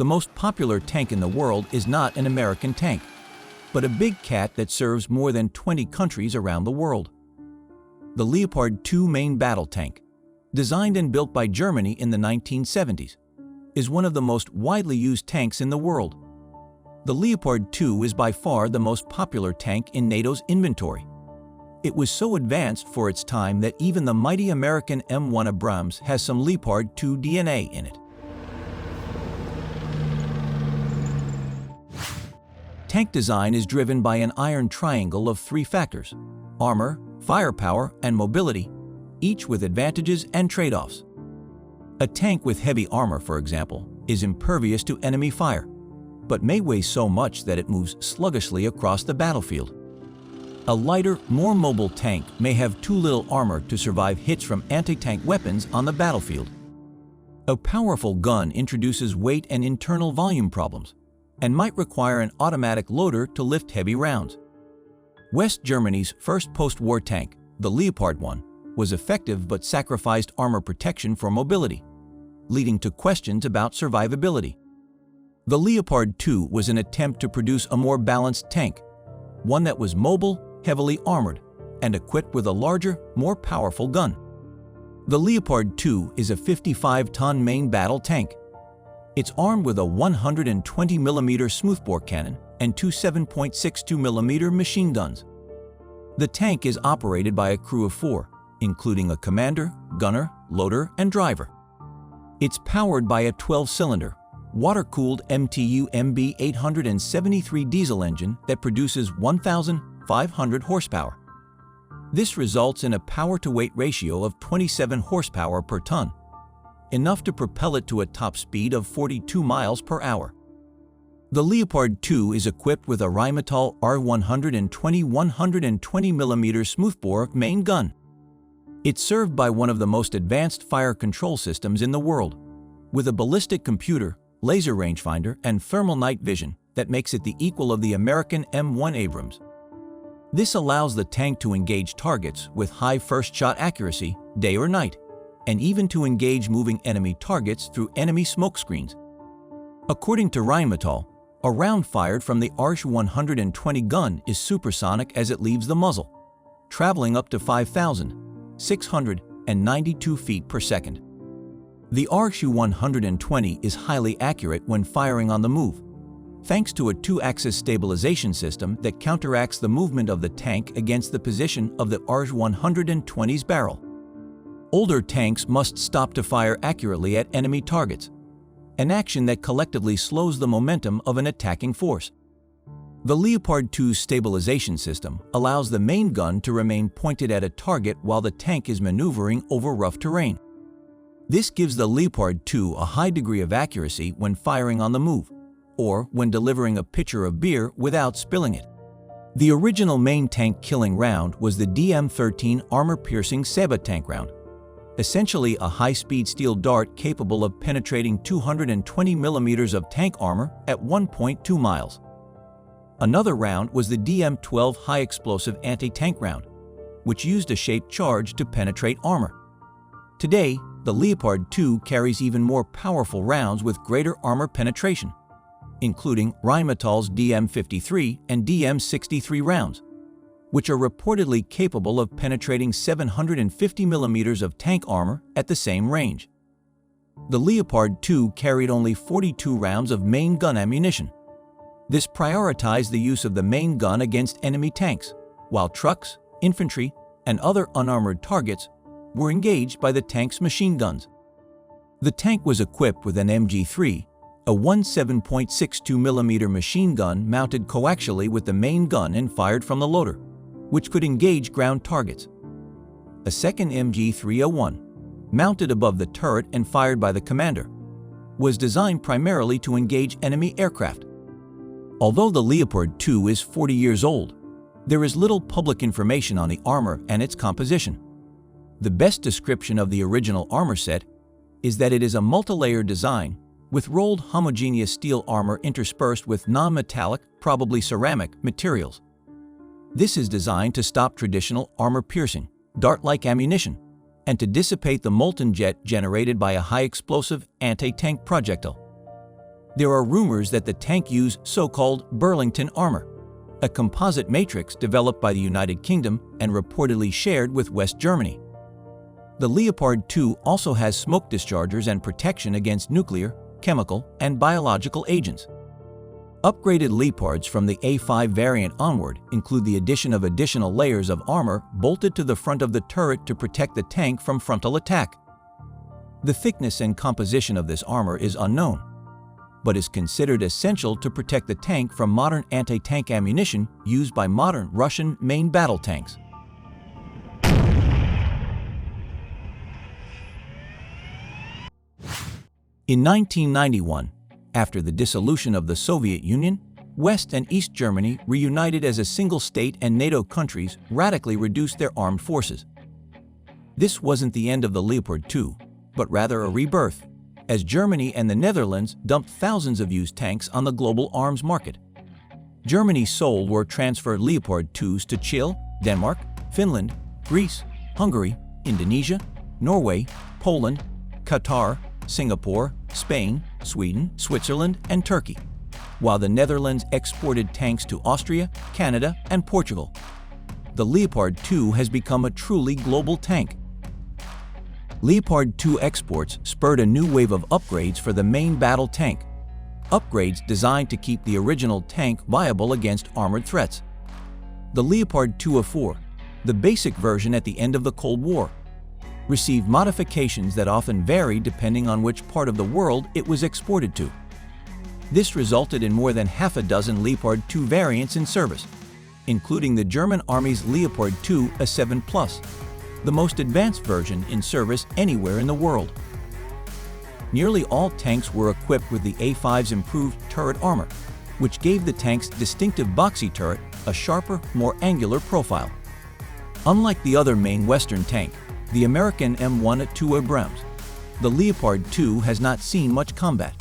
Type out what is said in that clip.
The most popular tank in the world is not an American tank, but a big cat that serves more than 20 countries around the world. The Leopard 2 main battle tank, designed and built by Germany in the 1970s, is one of the most widely used tanks in the world. The Leopard 2 is by far the most popular tank in NATO's inventory. It was so advanced for its time that even the mighty American M1 Abrams has some Leopard 2 DNA in it. Tank design is driven by an iron triangle of three factors: armor, firepower, and mobility, each with advantages and trade-offs. A tank with heavy armor, for example, is impervious to enemy fire, but may weigh so much that it moves sluggishly across the battlefield. A lighter, more mobile tank may have too little armor to survive hits from anti-tank weapons on the battlefield. A powerful gun introduces weight and internal volume problems, and might require an automatic loader to lift heavy rounds. West Germany's first post-war tank, the Leopard 1, was effective but sacrificed armor protection for mobility, leading to questions about survivability. The Leopard 2 was an attempt to produce a more balanced tank, one that was mobile, heavily armored, and equipped with a larger, more powerful gun. The Leopard 2 is a 55-ton main battle tank. It's armed with a 120mm smoothbore cannon and two 7.62mm machine guns. The tank is operated by a crew of 4, including a commander, gunner, loader, and driver. It's powered by a 12-cylinder, water-cooled MTU MB 873 diesel engine that produces 1,500 horsepower. This results in a power-to-weight ratio of 27 horsepower per ton, enough to propel it to a top speed of 42 miles per hour. The Leopard 2 is equipped with a Rheinmetall R120 120mm smoothbore main gun. It's served by one of the most advanced fire control systems in the world, with a ballistic computer, laser rangefinder, and thermal night vision that makes it the equal of the American M1 Abrams. This allows the tank to engage targets with high first-shot accuracy, day or night, and even to engage moving enemy targets through enemy smoke screens. According to Rheinmetall, a round fired from the R120 gun is supersonic as it leaves the muzzle, traveling up to 5,692 feet per second. The R120 is highly accurate when firing on the move, thanks to a 2-axis stabilization system that counteracts the movement of the tank against the position of the R120's barrel. Older tanks must stop to fire accurately at enemy targets, an action that collectively slows the momentum of an attacking force. The Leopard 2's stabilization system allows the main gun to remain pointed at a target while the tank is maneuvering over rough terrain. This gives the Leopard 2 a high degree of accuracy when firing on the move, or when delivering a pitcher of beer without spilling it. The original main tank killing round was the DM-13 armor-piercing Seba tank round, essentially a high-speed steel dart capable of penetrating 220mm of tank armor at 1.2 miles. Another round was the DM-12 high-explosive anti-tank round, which used a shaped charge to penetrate armor. Today, the Leopard 2 carries even more powerful rounds with greater armor penetration, including Rheinmetall's DM-53 and DM-63 rounds, which are reportedly capable of penetrating 750mm of tank armor at the same range. The Leopard 2 carried only 42 rounds of main gun ammunition. This prioritized the use of the main gun against enemy tanks, while trucks, infantry, and other unarmored targets were engaged by the tank's machine guns. The tank was equipped with an MG3, a 17.62mm machine gun mounted coaxially with the main gun and fired from the loader, which could engage ground targets. A second MG301, mounted above the turret and fired by the commander, was designed primarily to engage enemy aircraft. Although the Leopard 2 is 40 years old, there is little public information on the armor and its composition. The best description of the original armor set is that it is a multi-layer design with rolled homogeneous steel armor interspersed with non-metallic, probably ceramic, materials. This is designed to stop traditional armor-piercing, dart-like ammunition, and to dissipate the molten jet generated by a high-explosive anti-tank projectile. There are rumors that the tank used so-called Burlington armor, a composite matrix developed by the United Kingdom and reportedly shared with West Germany. The Leopard 2 also has smoke dischargers and protection against nuclear, chemical, and biological agents. Upgraded Leopards from the A5 variant onward include the addition of additional layers of armor bolted to the front of the turret to protect the tank from frontal attack. The thickness and composition of this armor is unknown, but is considered essential to protect the tank from modern anti-tank ammunition used by modern Russian main battle tanks. In 1991, after the dissolution of the Soviet Union, West and East Germany reunited as a single state, and NATO countries radically reduced their armed forces. This wasn't the end of the Leopard 2, but rather a rebirth, as Germany and the Netherlands dumped thousands of used tanks on the global arms market. Germany sold or transferred Leopard 2s to Chile, Denmark, Finland, Greece, Hungary, Indonesia, Norway, Poland, Qatar, Singapore, Spain, Sweden, Switzerland, and Turkey, while the Netherlands exported tanks to Austria, Canada, and Portugal. The Leopard 2 has become a truly global tank. Leopard 2 exports spurred a new wave of upgrades for the main battle tank, upgrades designed to keep the original tank viable against armored threats. The Leopard 2A4, the basic version at the end of the Cold War, received modifications that often varied depending on which part of the world it was exported to. This resulted in more than half a dozen Leopard 2 variants in service, including the German Army's Leopard 2 A7+, the most advanced version in service anywhere in the world. Nearly all tanks were equipped with the A5's improved turret armor, which gave the tank's distinctive boxy turret a sharper, more angular profile. Unlike the other main Western tank, the American M1A2 Abrams, the Leopard 2 has not seen much combat.